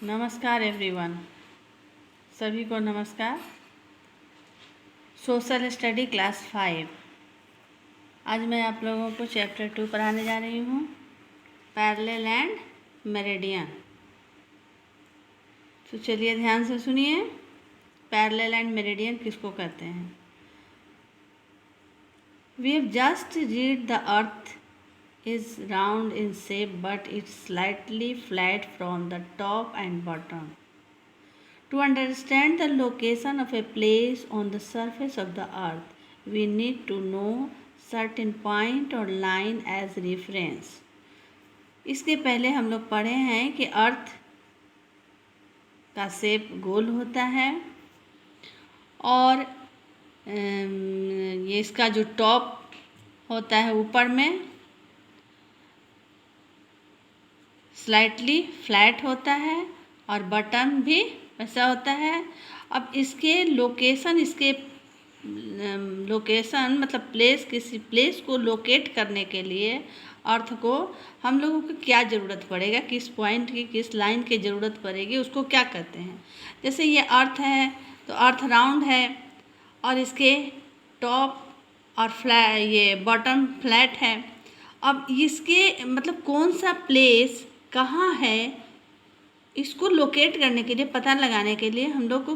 नमस्कार एवरीवन, सभी को नमस्कार। Social study class 5। आज मैं आप लोगों को चैप्टर 2 पढ़ाने जा रही हूँ, पैरेलल एंड मेरिडियन। तो चलिए ध्यान से सुनिए, पैरेलल एंड मेरिडियन किसको कहते हैं। We have just read the earth is round in shape but it's slightly flat from the top and bottom. To understand the location of a place on the surface of the earth, we need to know certain point or line as reference. इसके पहले हम लोग पढ़े हैं कि अर्थ का shape गोल होता है और ये इसका जो टॉप होता है ऊपर में स्लाइटली फ्लैट होता है और बटन भी वैसा होता है। अब इसके लोकेशन मतलब प्लेस, किसी प्लेस को लोकेट करने के लिए अर्थ को हम लोगों को क्या ज़रूरत पड़ेगा, किस पॉइंट की, किस लाइन की ज़रूरत पड़ेगी, उसको क्या कहते हैं। जैसे ये अर्थ है तो अर्थ राउंड है और इसके टॉप और ये बॉटम फ्लैट है। अब इसके मतलब कौन सा प्लेस कहाँ है, इसको लोकेट करने के लिए, पता लगाने के लिए हम लोग को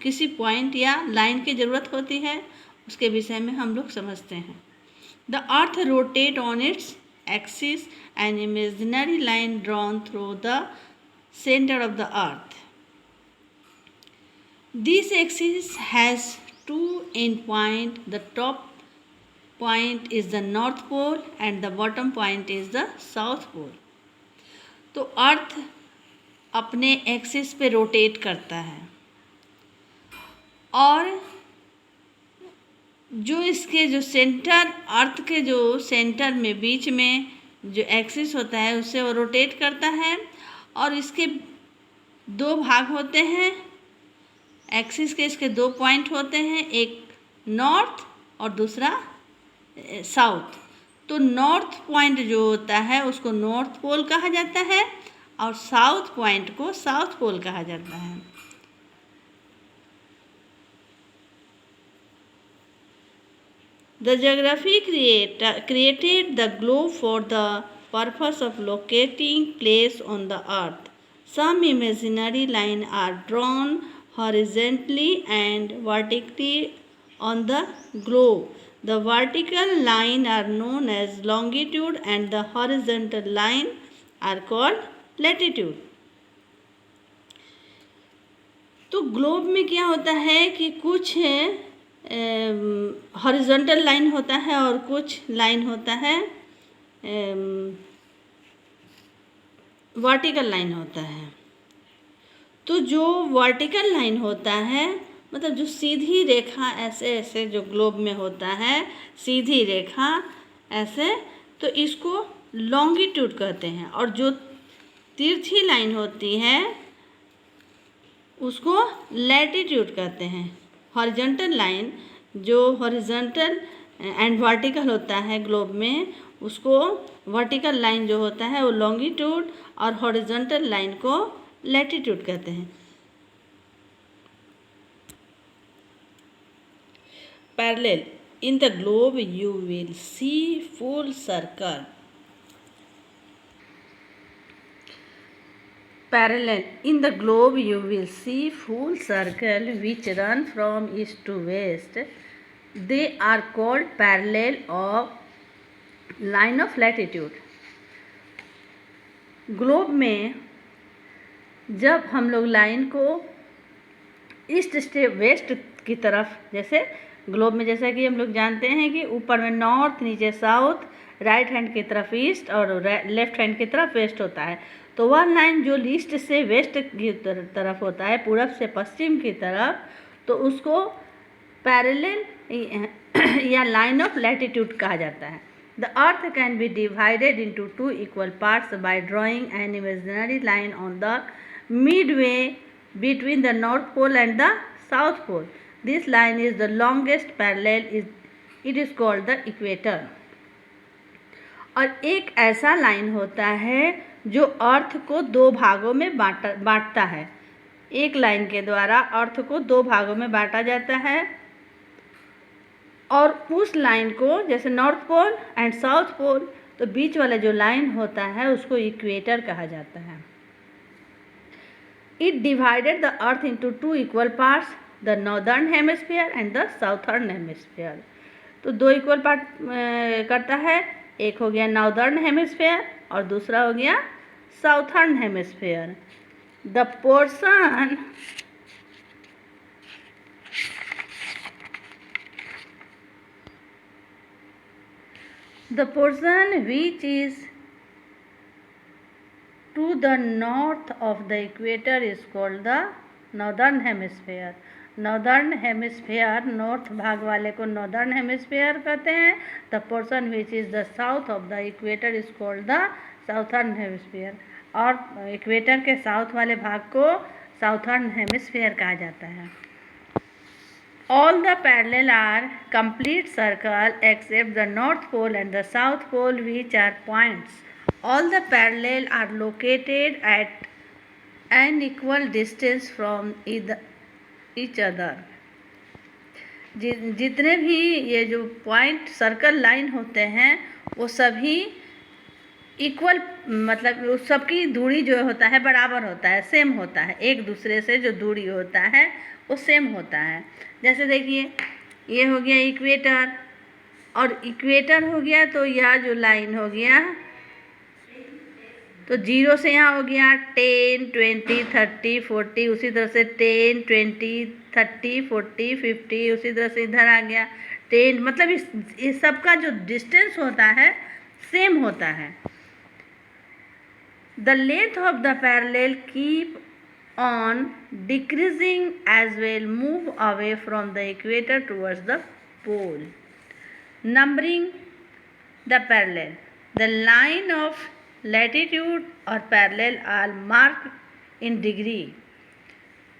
किसी पॉइंट या लाइन की ज़रूरत होती है, उसके विषय में हम लोग समझते हैं। The earth rotate on its axis an imaginary line drawn through the centre of the earth. This axis has two end point, the top point is the north pole and the bottom point is the south pole. तो earth अपने axis पे rotate करता है और जो इसके जो centre, अर्थ के जो सेंटर में बीच में जो एक्सिस होता है उससे वो रोटेट करता है और इसके दो भाग होते हैं। एक्सिस के इसके दो पॉइंट होते हैं, एक नॉर्थ और दूसरा साउथ। तो नॉर्थ पॉइंट जो होता है उसको नॉर्थ पोल कहा जाता है और साउथ पॉइंट को साउथ पोल कहा जाता है। The geography created the globe for the purpose of locating place on the earth. Some imaginary lines are drawn horizontally and vertically on the globe. The vertical line are known as longitude and the horizontal line are called latitude. तो globe में क्या होता है कि कुछ horizontal line होता है और कुछ लाइन होता है वर्टिकल लाइन होता है। तो जो वर्टिकल लाइन होता है मतलब जो सीधी रेखा ऐसे ऐसे जो ग्लोब में होता है, सीधी रेखा ऐसे, तो इसको लॉन्गिट्यूड कहते हैं। और जो तिरछी लाइन होती है उसको लैटिट्यूड कहते हैं। हॉरिजॉन्टल लाइन जो हॉरिजॉन्टल एंड वर्टिकल होता है ग्लोब में, उसको वर्टिकल लाइन जो होता है वो लॉन्गिट्यूड और हॉरिजॉन्टल लाइन को लैटिट्यूड कहते हैं। Parallel in the globe you will see full circle. Parallel in the globe you will see full circle which run from east to west. They are called parallel of line of latitude. Globe में जब हम लोग line को east से waste की तरफ, जैसे globe में जैसा कि हम लोग जानते हैं कि ऊपर में नॉर्थ, नीचे साउथ, राइट हैंड की तरफ ईस्ट और लेफ्ट हैंड की तरफ वेस्ट होता है। तो वह लाइन जो ईस्ट से वेस्ट की तरफ होता है, पूरब से पश्चिम की तरफ, तो उसको पैरेलल या लाइन ऑफ लैटिट्यूड कहा जाता है। The earth can be divided into two equal parts by drawing N imaginary line on the Midway between the north pole and the south pole. This line is the longest parallel. It is called the equator. और एक ऐसा line होता है जो अर्थ को 2 भागों में बांटता है। एक लाइन के द्वारा अर्थ को 2 भागों में बांटा जाता है और उस लाइन को, जैसे north pole and south pole, तो बीच वाला जो लाइन होता है उसको इक्वेटर कहा जाता है। It divided the earth into 2 equal parts, the northern hemisphere and the southern hemisphere. तो 2 इक्वल पार्ट करता है, एक हो गया नॉर्दर्न हेमिस्फीयर और दूसरा हो गया southern hemisphere. The portion which is to the north of the equator is called the northern hemisphere. Northern hemisphere, north भाग वाले को नॉर्दर्न हेमिस्फीयर कहते हैं। The portion which is the south of the equator is called the southern hemisphere. और equator के south वाले भाग को साउथर्न हेमिस्फीयर कहा जाता है। All the parallel are complete circle except the north pole and the south pole, which are points. All the parallel are located at an equal distance from each other. जितने भी ये जो point circle line होते हैं वो सभी equal, मतलब उस सबकी दूरी जो होता है बराबर होता है, सेम होता है। एक दूसरे से जो दूरी होता है वो सेम होता है। जैसे देखिए ये हो गया इक्वेटर और इक्वेटर हो गया, तो यह जो लाइन हो गया तो 0 से यहाँ हो गया 10, 20, 30, 40, उसी तरह से 10, 20, 30, 40, 50, उसी तरह से इधर आ गया 10। मतलब इस सब का जो डिस्टेंस होता है सेम होता है। The length of the parallel keep on decreasing as well move away from the equator towards the pole. Numbering the parallel. The line of latitude or parallel are marked in degree.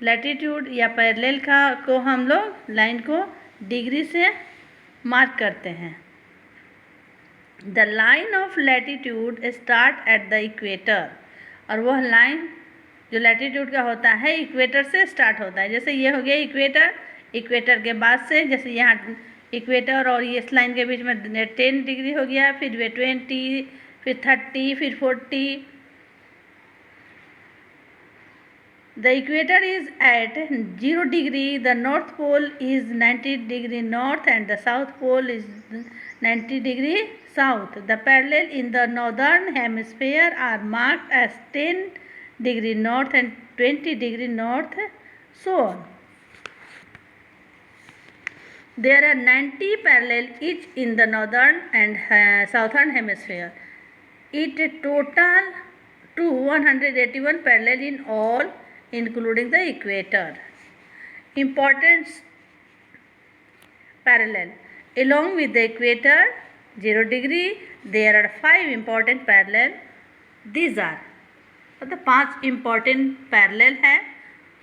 Latitude या parallel को हम लोग line को degree से mark करते हैं। The line of latitude start at the equator. और वह लाइन जो लैटिट्यूड का होता है इक्वेटर से स्टार्ट होता है। जैसे ये हो गया इक्वेटर, इक्वेटर के बाद से जैसे यहाँ इक्वेटर और इस लाइन के बीच में 10 डिग्री हो गया, फिर वे 20, फिर 30, फिर 40। The equator is at 0 degree, the north pole is 90 degree north and the south pole is 90 degree south. The parallel in the northern hemisphere are marked as 10 degree north and 20 degree north, so on. There are 90 parallel each in the northern and southern hemisphere. It total to 181 parallel in all, including the equator. Important parallel along with the equator 0 degree, there are 5 important parallel. These are, मतलब 5 important parallel है।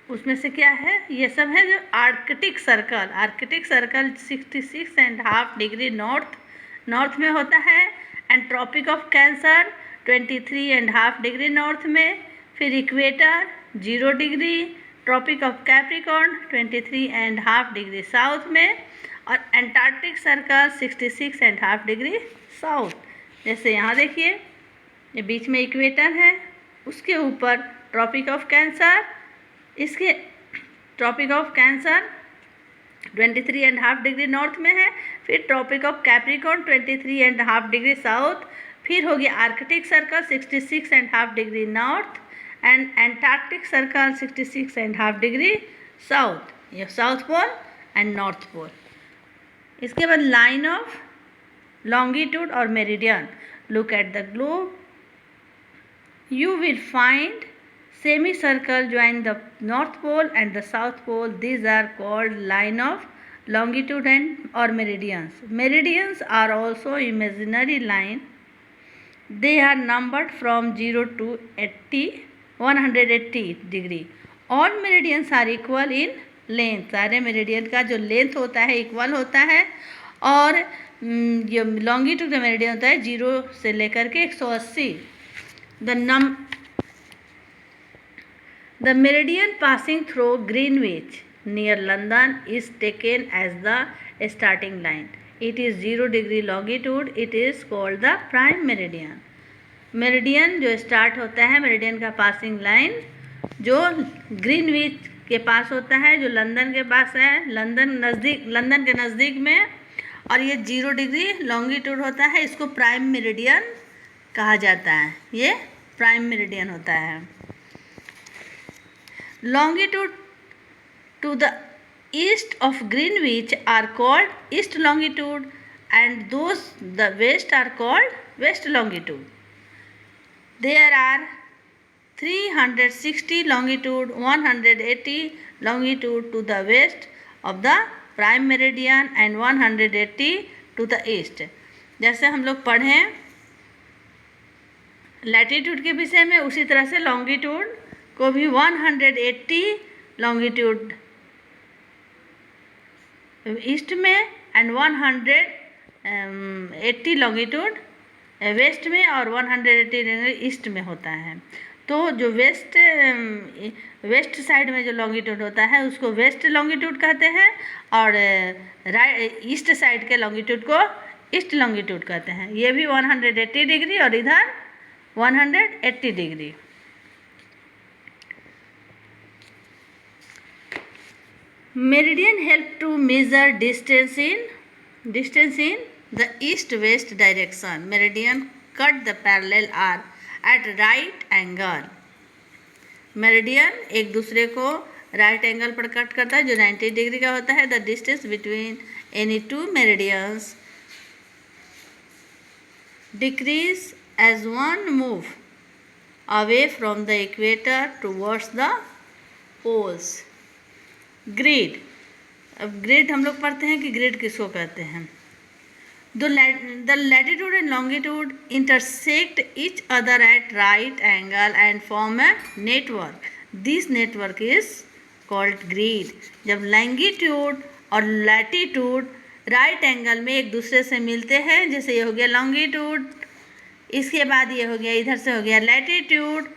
उसमें से क्या है, ये सब है जो Arctic circle. Arctic circle 66.5 degree north में होता है and tropic of cancer 23.5 degree north में, फिर equator 0 degree, tropic of Capricorn 23.5 degree south में और एंटार्क्टिक सर्कल 66.5 डिग्री साउथ। जैसे यहाँ देखिए ये बीच में इक्वेटर है, उसके ऊपर ट्रॉपिक ऑफ कैंसर, इसके tropic of cancer 23.5 degree north में है, फिर tropic of Capricorn 23.5 degree south, फिर हो गया arctic circle 66.5 degree north and antarctic circle 66.5 degree south. ये south pole and north pole. इसके बाद लाइन ऑफ लॉन्गिट्यूड और meridian. Look at the globe, you will find semi circle join the north pole and the south pole. These are called line of longitude and or meridians. Meridians are also imaginary line. They are numbered from 0 to 180 degree. All meridians are equal in length. सारे meridian का जो length होता है equal होता है और ये longitude का मेरिडियन होता है 0 से लेकर के 180। The meridian passing through Greenwich near London is taken as the starting line. It is 0 degree longitude. It is called the prime meridian. Meridian जो स्टार्ट होता है, मेरिडियन का पासिंग लाइन जो ग्रीनविच के पास होता है, जो लंदन के पास है, लंदन के नज़दीक में, और ये 0 डिग्री लॉन्गिट्यूड होता है। इसको प्राइम मेरिडियन कहा जाता है। ये प्राइम मेरिडियन होता है। Longitude to the east of Greenwich are called east longitude, and those the west are called west longitude. There are 360 longitude, 180 longitude to the west of the prime meridian and 180 to the east. जैसे हम लोग पढ़ें latitude के विषय में, उसी तरह से लॉन्गिट्यूड को भी 180 लॉन्गिट्यूड ईस्ट में एंड 180 लॉन्गिट्यूड वेस्ट में और 180 ईस्ट में होता है। तो जो वेस्ट साइड में जो लॉन्गिट्यूड होता है उसको वेस्ट लॉन्गिट्यूड कहते हैं, और ईस्ट साइड के लॉन्गिट्यूड को ईस्ट लॉन्गिट्यूड कहते हैं। ये भी 180 डिग्री और इधर 180 degree. Meridian help to measure distance in the east-west direction. Meridian cut the parallel arc at right angle. Meridian एक दूसरे को राइट एंगल पर कट करता है जो 90 डिग्री का होता है। The distance between any two meridians decrease as one move away from the equator towards the poles. Grid, अब ग्रिड हम लोग पढ़ते हैं कि ग्रिड किसको कहते हैं। The latitude and longitude intersect each other at right angle and form a network. This network is called grid. जब लॉन्गिट्यूड और लैटिट्यूड राइट एंगल में एक दूसरे से मिलते हैं, जैसे ये हो गया लॉन्गिट्यूड, इसके बाद ये हो गया, इधर से हो गया लैटिट्यूड,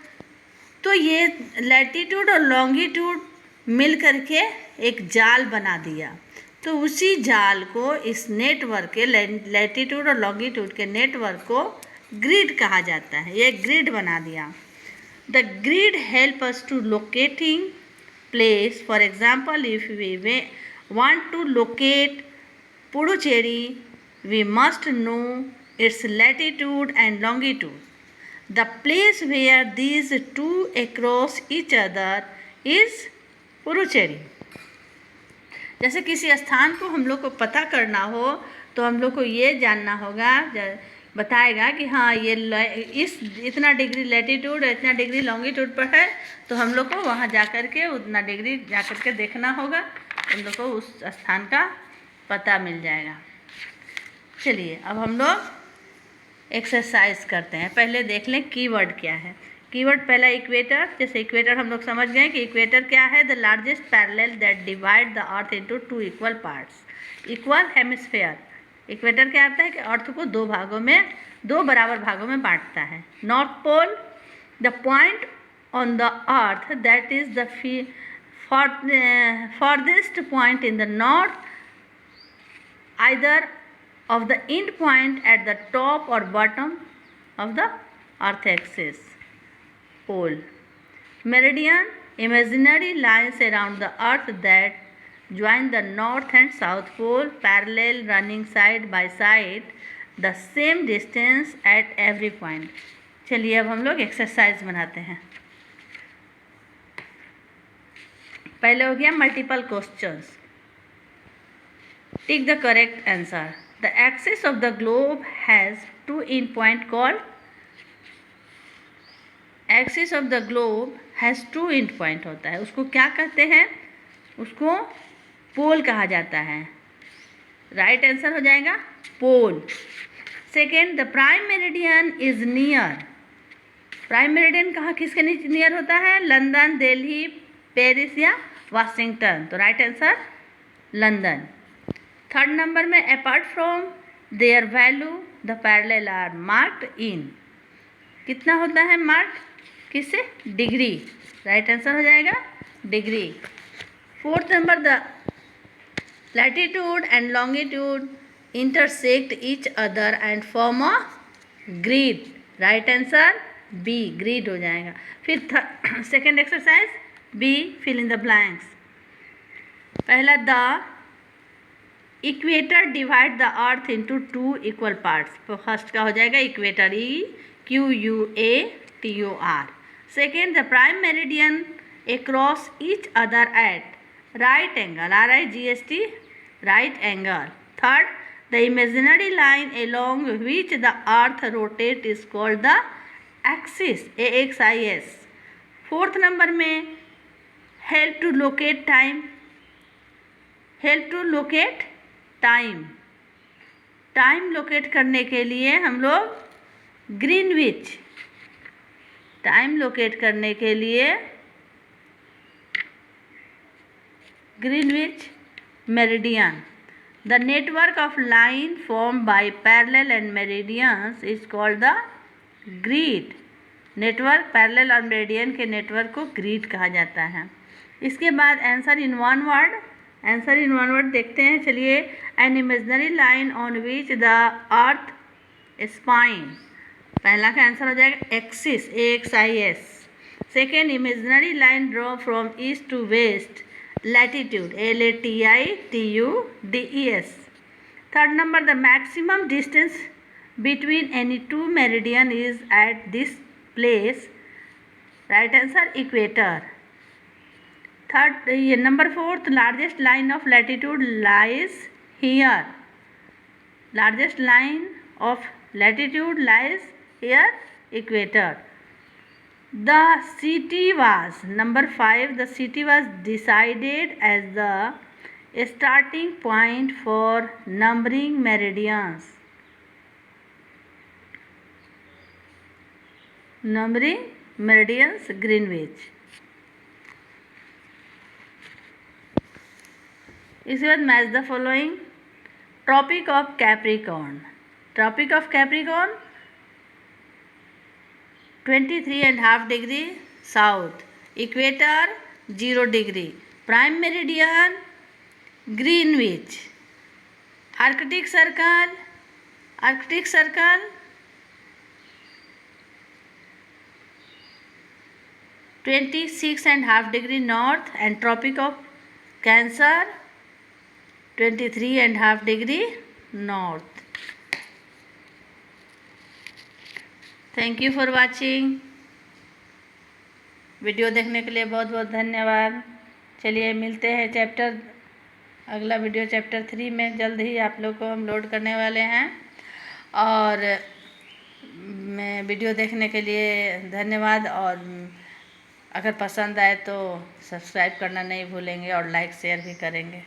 तो ये लैटिट्यूड और लॉन्गिट्यूड मिल करके एक जाल बना दिया। तो उसी जाल को, इस नेटवर्क के, लैटिट्यूड और लॉन्गिट्यूड के नेटवर्क को ग्रिड कहा जाता है। ये ग्रिड बना दिया। The grid help us to locating place. For example, if we want to locate Puducherry, we must know its latitude and longitude. The place where these two across each other is Puducherry. जैसे किसी स्थान को हम लोग को पता करना हो तो हम लोग को ये जानना होगा, बताएगा कि हाँ ये इस इतना डिग्री लैटिट्यूड इतना डिग्री लॉन्गिट्यूड पर है, तो हम लोग को वहाँ जा कर के उतना डिग्री जा कर के देखना होगा, हम लोग को उस स्थान का पता मिल जाएगा. चलिए अब हम लोग एक्सरसाइज करते हैं. पहले देख लें कीवर्ड क्या है. कीवर्ड पहला इक्वेटर. जैसे इक्वेटर हम लोग समझ गए कि इक्वेटर क्या है, the largest parallel that divide the earth into two equal parts. Equal hemisphere. Equator क्या आता है कि अर्थ को दो बराबर भागों में बांटता है. North pole, the point on the earth that is the farthest point in the north, either of the end point at the top or bottom of the earth axis. Pole. Meridian, imaginary lines around the earth that join the north and south pole, parallel, running side by side, the same distance at every point. चलिए अब हम लोग exercise बनाते हैं. पहले हो गया multiple questions. Tick the correct answer. The axis of the globe has two in point called. Axis of the globe has two in point होता है, उसको क्या कहते हैं? उसको पोल कहा जाता है. राइट आंसर हो जाएगा pole. Second, the prime meridian is near. Prime meridian कहाँ किसके नियर होता है? लंदन, दिल्ली, पेरिस या वाशिंगटन. तो right answer London. Third number में, apart from their value the parallel are marked in, कितना होता है मार्क, किससे, डिग्री, राइट आंसर हो जाएगा degree. Fourth number, the latitude and longitude intersect each other and form a grid, right answer B, grid हो जाएगा। फिर second exercise B, fill in the blanks. पहला, the equator divide the earth into 2 equal parts, तो first का हो जाएगा equator, EQUATOR। Second, the prime meridian across each other at right angle, RIGST, right angle. Third, the imaginary line along which the earth rotate is called the axis, AXIS। Fourth number में, help to locate time, help to locate time, time लोकेट करने के लिए हम लोग Greenwich, time लोकेट करने के लिए Greenwich meridian. The network of line form by parallel and meridians is called the grid, network, parallel और मेरिडियन के नेटवर्क को ग्रिड कहा जाता है। इसके बाद answer in one word, answer in one word देखते हैं, चलिए। An imaginary line on which the earth spins, पहला का आंसर हो जाएगा axis, AXIS। Second, imaginary line draw from east to west, latitude, LATITUDES। Third number, the maximum distance between any two meridian is at this place, right answer equator. Third, ये नंबर fourth, largest line of latitude lies here, largest line of latitude lies here, equator. The city was, number 5, the city was decided as the starting point for numbering meridians, numbering meridians, Greenwich. इसके बाद match the following. Tropic of capricorn, tropic of Capricorn 23.5 degree south, equator 0 degree, prime meridian Greenwich, Arctic circle, Arctic circle 26.5 degree north and tropic of cancer 23.5 degree north. Thank you for watching, video देखने के लिए बहुत बहुत धन्यवाद। चलिए मिलते हैं chapter, अगला वीडियो चैप्टर 3 में जल्द ही आप लोग को हम लोड करने वाले हैं। और मैं वीडियो देखने के लिए धन्यवाद, और अगर पसंद आए तो सब्सक्राइब करना नहीं भूलेंगे और लाइक शेयर भी करेंगे।